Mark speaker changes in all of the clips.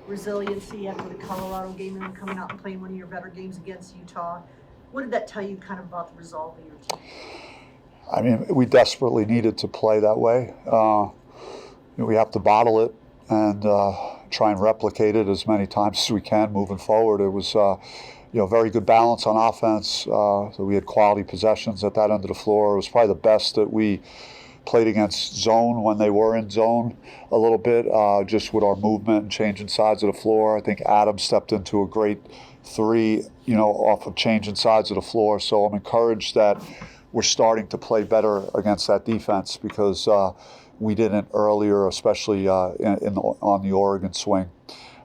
Speaker 1: resiliency after the Colorado game and then coming out and playing one of your better games against Utah. What did that tell you kind of about the resolve of your team?
Speaker 2: I mean, we desperately needed to play that way. We have to bottle it and try and replicate it as many times as we can moving forward. It was, very good balance on offense. So we had quality possessions at that end of the floor. It was probably the best that we played against zone when they were in zone a little bit, just with our movement and changing sides of the floor. I think Adam stepped into a great three, off of changing sides of the floor. So I'm encouraged that we're starting to play better against that defense because we didn't earlier, especially on the Oregon swing.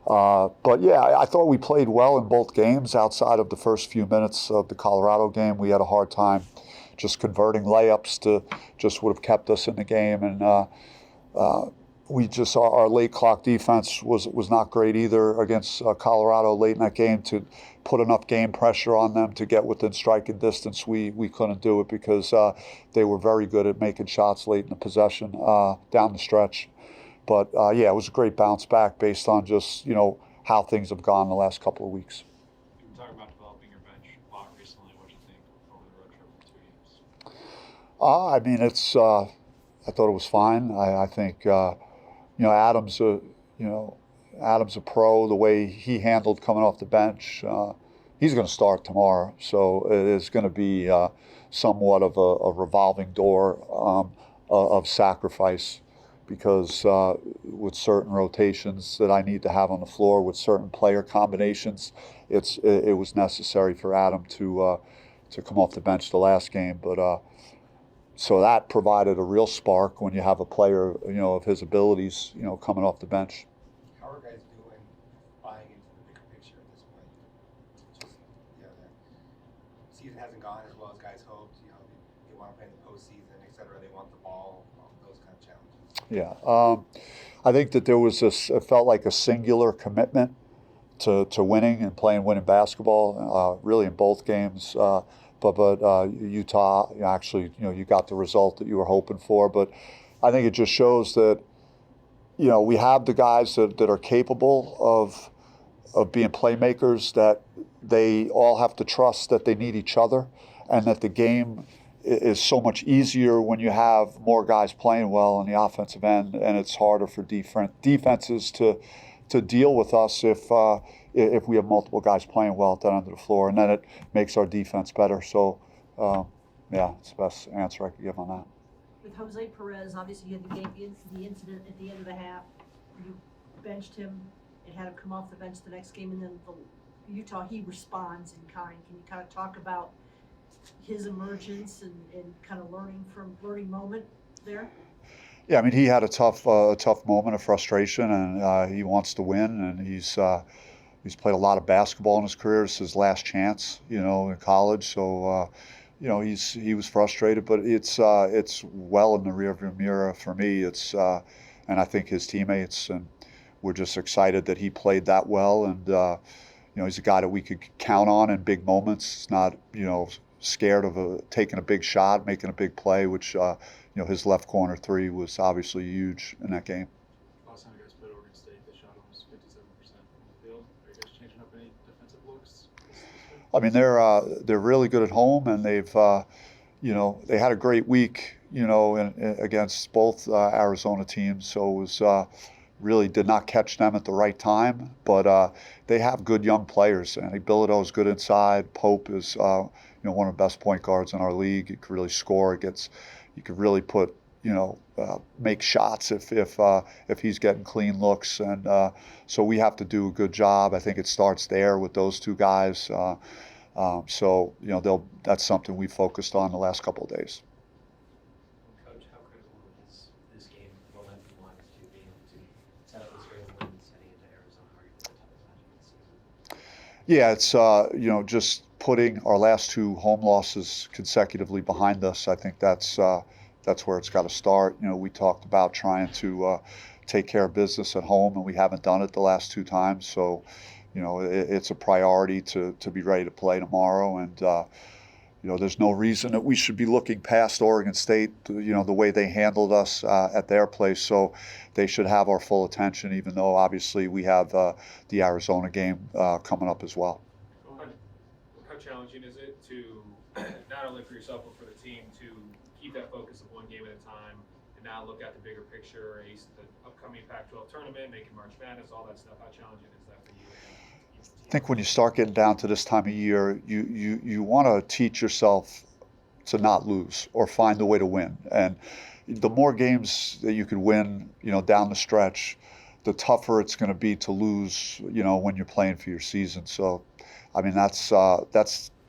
Speaker 2: But yeah, I thought we played well in both games. Outside of the first few minutes of the Colorado game, we had a hard time just converting layups to just would have kept us in the game. And we just our late clock defense was not great either against Colorado late in that game to put enough game pressure on them to get within striking distance. We couldn't do it because they were very good at making shots late in the possession down the stretch. But yeah, it was a great bounce back based on just how things have gone the last couple of weeks.
Speaker 3: You were talking about developing your bench a lot recently. What do you think over the road trip for 2 games?
Speaker 2: I mean, it's. I thought it was fine. I think Adam's a pro. The way he handled coming off the bench, he's going to start tomorrow. So it is going to be somewhat of a revolving door of sacrifice, because with certain rotations that I need to have on the floor, with certain player combinations, it was necessary for Adam to come off the bench the last game. But so that provided a real spark when you have a player, of his abilities, coming off the bench.
Speaker 4: How are guys doing buying into the bigger picture at this point? Just, the season hasn't gone as well as guys hoped. They want to play in the postseason, et cetera. They want the ball, those kind of challenges.
Speaker 2: Yeah, I think that there was it felt like a singular commitment to winning and playing winning basketball, really in both games. But Utah, actually, you got the result that you were hoping for. But I think it just shows that, we have the guys that are capable of being playmakers, that they all have to trust that they need each other, and that the game is so much easier when you have more guys playing well on the offensive end, and it's harder for defenses to deal with us if we have multiple guys playing well at that end of the floor, and then it makes our defense better. So, yeah, it's the best answer I could give on that.
Speaker 1: With Jose Perez, obviously you had the incident at the end of the half. You benched him and had him come off the bench the next game, and then the Utah, he responds in kind. Can you kind of talk about his emergence and kind of learning moment there?
Speaker 2: Yeah, I mean, he had a tough moment of frustration, and he wants to win, and he's played a lot of basketball in his career. It's his last chance, in college. So, he was frustrated, but it's well in the rearview mirror for me. And I think his teammates, and we're just excited that he played that well, and he's a guy that we could count on in big moments. He's not, scared of taking a big shot, making a big play, which his left corner three was obviously huge in that game.
Speaker 3: Last time you guys played Oregon State, they shot almost 57% from the field. Are you guys changing up any defensive looks?
Speaker 2: I mean, they're really good at home, and they've they had a great week, against both Arizona teams. So it was really did not catch them at the right time, but they have good young players. And Bilodeau is good inside. Pope is one of the best point guards in our league. He could really score. You could really put make shots if he's getting clean looks, and so we have to do a good job. I think it starts there with those two guys. So that's something we focused on the last couple of days.
Speaker 5: Coach, how critical is this game momentum-wise to being able to set up this rate of wins heading into Arizona, arguably the toughest matchup of the season?
Speaker 2: Yeah, it's just putting our last two home losses consecutively behind us. I think that's where it's got to start. We talked about trying to take care of business at home, and we haven't done it the last two times. So, it's a priority to be ready to play tomorrow. And there's no reason that we should be looking past Oregon State, the way they handled us at their place. So they should have our full attention, even though obviously we have the Arizona game coming up as well.
Speaker 3: How challenging is it to, not only for yourself but for the team, to keep that focus of one game at a time and not look at the bigger picture, ace the upcoming Pac-12 tournament, making March Madness, all that stuff? How challenging is that for you?
Speaker 2: I think when you start getting down to this time of year, you want to teach yourself to not lose or find a way to win. And the more games that you can win, down the stretch, the tougher it's going to be to lose, when you're playing for your season. So, I mean, that's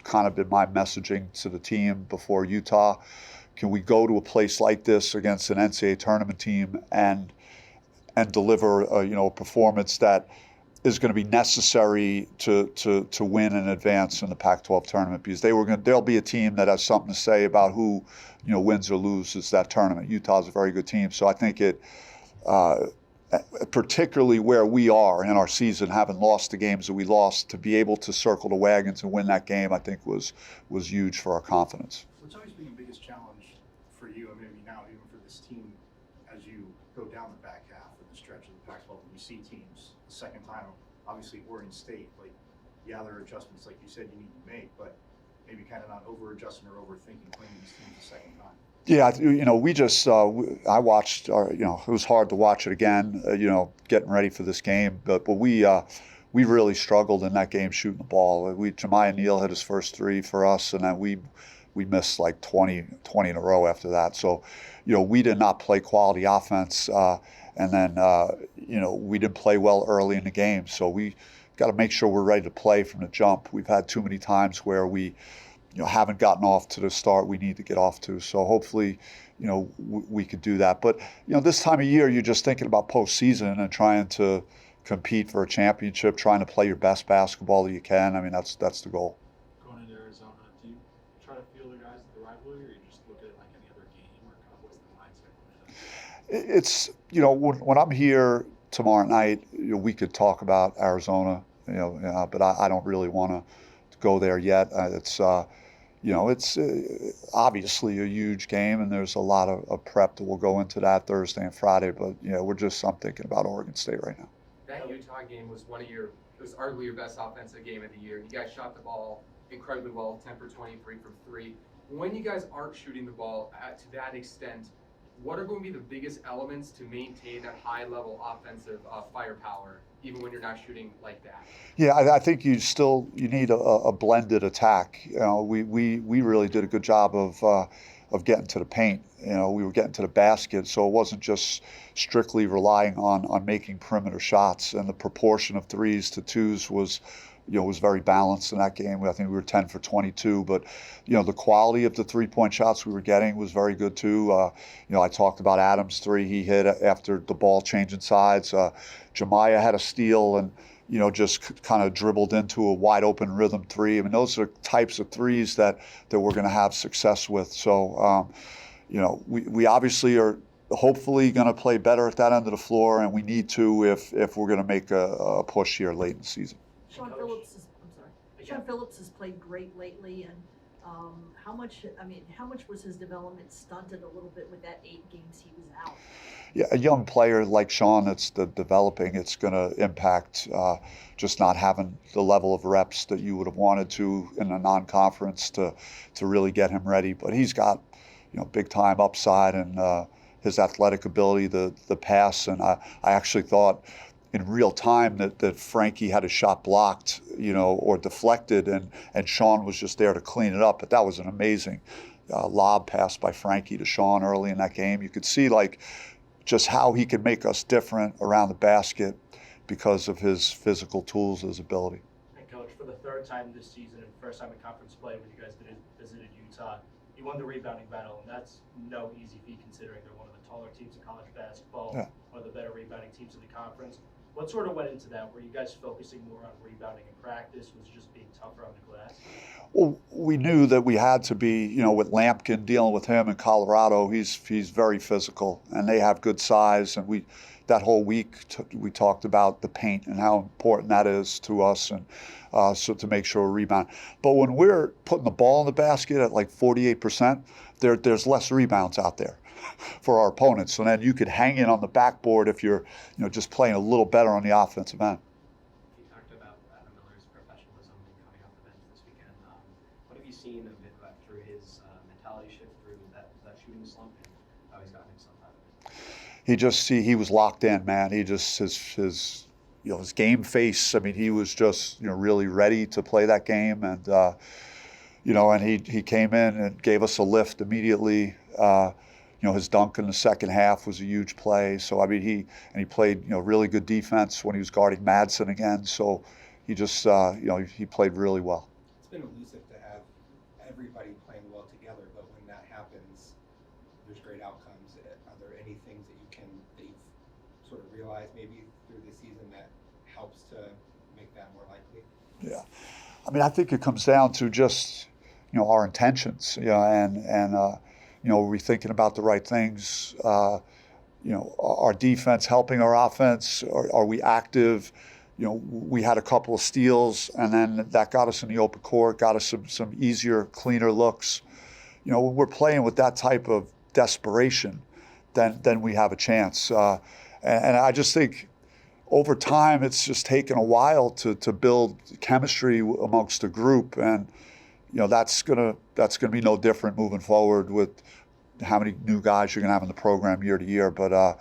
Speaker 2: kind of been my messaging to the team before Utah. Can we go to a place like this against an NCAA tournament team and deliver a performance that is going to be necessary to win and advance in the Pac-12 tournament, because there'll be a team that has something to say about who wins or loses that tournament. Utah's a very good team, so I think it, particularly where we are in our season, having lost the games that we lost, to be able to circle the wagons and win that game, I think was huge for our confidence.
Speaker 6: What's always been the biggest challenge for you, and maybe now even for this team, as you go down the back half of the stretch of the Pac-12, when you see teams the second time, obviously Oregon State, like, yeah, there are adjustments, like you said, you need to make, but maybe kind of not over-adjusting or overthinking playing these teams the second time?
Speaker 2: Yeah, we just, I watched, it was hard to watch it again, getting ready for this game, but we really struggled in that game shooting the ball. Jemiah Neal hit his first three for us, and then we missed like 20 in a row after that. So, we did not play quality offense, and then, we didn't play well early in the game. So we got to make sure we're ready to play from the jump. We've had too many times where we haven't gotten off to the start we need to get off to. So hopefully, we could do that. But, this time of year, you're just thinking about postseason and trying to compete for a championship, trying to play your best basketball that you can. I mean, that's the goal.
Speaker 3: Going into Arizona, do you try to feel the guys at the rivalry, or you just look at it like any other game, or kind of what's the mindset going into that?
Speaker 2: It's, when I'm here tomorrow night, we could talk about Arizona, but I don't really want to go there yet. It's obviously a huge game, and there's a lot of prep that will go into that Thursday and Friday. But I'm thinking about Oregon State right now.
Speaker 7: That Utah game was it was arguably your best offensive game of the year. You guys shot the ball incredibly well, 10 for 23 from three. When you guys aren't shooting the ball to that extent, what are going to be the biggest elements to maintain that high-level offensive firepower, even when you're not shooting like that?
Speaker 2: Yeah, I think you need a blended attack. We really did a good job of getting to the paint. We were getting to the basket, so it wasn't just strictly relying on making perimeter shots. And the proportion of threes to twos was very balanced in that game. I think we were 10 for 22, but the quality of the three-point shots we were getting was very good too. I talked about Adams' three he hit after the ball changing sides. Jemiah had a steal and just kind of dribbled into a wide open rhythm three. I mean, those are types of threes that we're going to have success with. So, we obviously are hopefully going to play better at that end of the floor, and we need to if we're going to make a push here late in the season.
Speaker 1: Sean Phillips has played great lately, and how much was his development stunted a little bit with that 8 games he was out?
Speaker 2: Yeah, a young player like Sean that's developing, it's going to impact just not having the level of reps that you would have wanted to in a non-conference to really get him ready. But he's got big time upside, and his athletic ability, the pass, and I actually thought in real time that Frankie had a shot blocked, or deflected, and Sean was just there to clean it up. But that was an amazing lob pass by Frankie to Sean early in that game. You could see just how he could make us different around the basket because of his physical tools, his ability.
Speaker 8: And Coach, for the third time this season and first time in conference play when you guys visited Utah, you won the rebounding battle, and that's no easy feat considering they're one of the taller teams in college basketball, one of the better rebounding teams in the conference. What sort of went into that? Were you guys focusing more on rebounding in practice? Was it just being tougher on the glass?
Speaker 2: Well, we knew that we had to be, with Lampkin, dealing with him in Colorado, he's very physical, and they have good size. And that whole week, we talked about the paint and how important that is to us, and so to make sure we rebound. But when we're putting the ball in the basket at like 48%, there's less rebounds out there for our opponents. So then you could hang in on the backboard if you're, just playing a little better on the offensive end.
Speaker 5: You talked about Adam Miller's professionalism coming off the bench this weekend. What have you seen of it through his mentality shift, through that shooting slump, and how he's gotten himself out of it?
Speaker 2: He was locked in, man. He just his game face. I mean, he was just really ready to play that game, and and he came in and gave us a lift immediately. His dunk in the second half was a huge play. So I mean, he played really good defense when he was guarding Madsen again. So he just he played really well.
Speaker 4: It's been elusive to have everybody playing well together, but when that happens, there's great outcomes. Are there any things that you've sort of realized maybe through the season that helps to make that more likely?
Speaker 2: Yeah, I mean, I think it comes down to just our intentions, and are we thinking about the right things? Our defense helping our offense? Are we active? We had a couple of steals, and then that got us in the open court, got us some easier, cleaner looks. When we're playing with that type of desperation, then we have a chance. And I just think over time, it's just taken a while to build chemistry amongst the group, and that's gonna be no different moving forward with how many new guys you're gonna have in the program year to year. But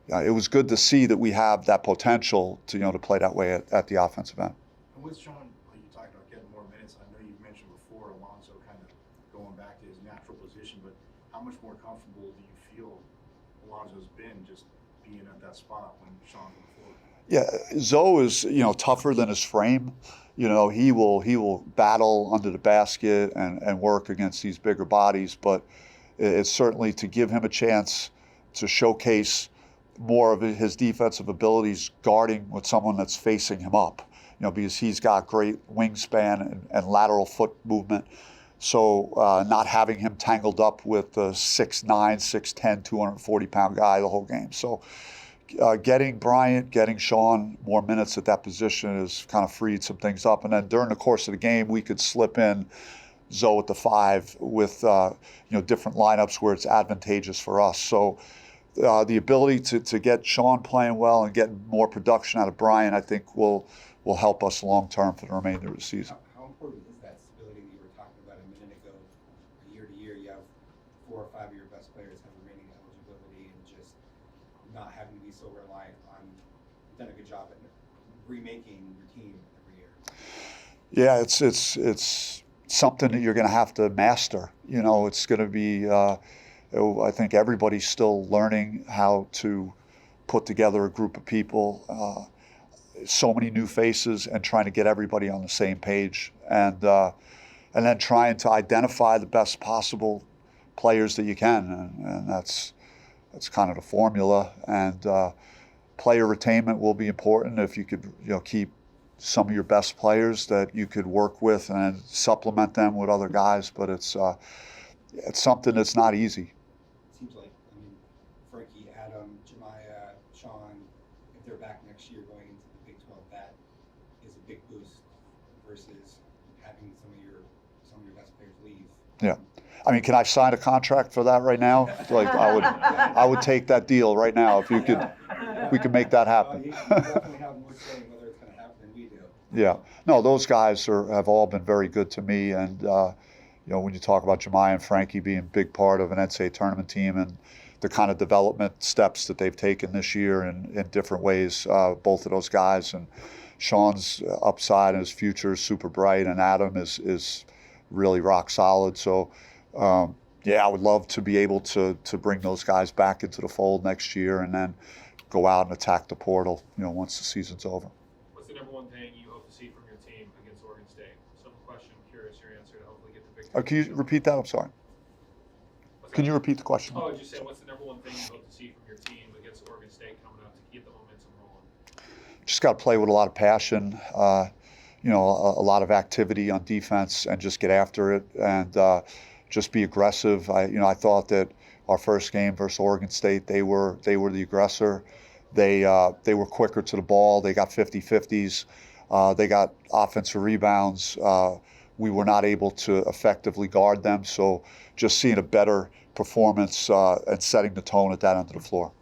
Speaker 2: it was good to see that we have that potential to play that way at the offensive end.
Speaker 6: And with Sean, like you talked about getting more minutes, I know you mentioned before Alonzo kind of going back to his natural position, but how much more comfortable do you feel Alonzo's been just being at that spot when Sean's on the floor?
Speaker 2: Yeah, Zoe is tougher than his frame. He will battle under the basket and work against these bigger bodies, but it's certainly to give him a chance to showcase more of his defensive abilities guarding with someone that's facing him up, because he's got great wingspan and lateral foot movement. So not having him tangled up with a 6'9", 6'10", 240-pound guy the whole game. So getting Bryant, getting Sean more minutes at that position has kind of freed some things up. And then during the course of the game, we could slip in Zoe at the 5 with different lineups where it's advantageous for us. So the ability to get Sean playing well and getting more production out of Bryant, I think will help us long term for the remainder of the season.
Speaker 4: How important is that stability that you were talking about a minute ago? Year to year, you have 4 or 5 of your best players have remaining eligibility, and just not having to be so reliant on. You've done a good job at remaking your team every year.
Speaker 2: Yeah, it's something that you're going to have to master. It's going to be. I think everybody's still learning how to put together a group of people. So many new faces, and trying to get everybody on the same page, and then trying to identify the best possible players that you can, and that's kind of the formula. And player retainment will be important if you could keep some of your best players that you could work with and supplement them with other guys. But it's something that's not easy.
Speaker 4: Seems like, Frankie, Adam, Jemiah, Sean, if they're back next year going into the Big 12, that is a big boost versus having some of your best players leave.
Speaker 2: Yeah. Can I sign a contract for that right now? Like I would take that deal right now if we could make that happen.
Speaker 4: You definitely have more say in whether it's going to happen than we do.
Speaker 2: Yeah. No, those guys have all been very good to me, and when you talk about Jemiah and Frankie being a big part of an NCAA tournament team and the kind of development steps that they've taken this year in different ways, both of those guys, and Sean's upside and his future is super bright, and Adam is really rock solid. So, I would love to be able to bring those guys back into the fold next year and then go out and attack the portal, once the season's over.
Speaker 3: What's the number one thing you hope to see from your team against Oregon State? Simple question. I'm curious your answer to hopefully get the big.
Speaker 2: Can you repeat that? I'm sorry. Can you repeat the question?
Speaker 3: Oh, just say what's the number one thing you hope to see from your team against Oregon State coming up to keep the momentum rolling?
Speaker 2: just got to play with a lot of passion, you know, a lot of activity on defense, and just get after it and just be aggressive. I thought that our first game versus Oregon State, they were the aggressor. They were quicker to the ball. They got 50-50s. They got offensive rebounds. We were not able to effectively guard them. So just seeing a better performance and setting the tone at that end of the floor.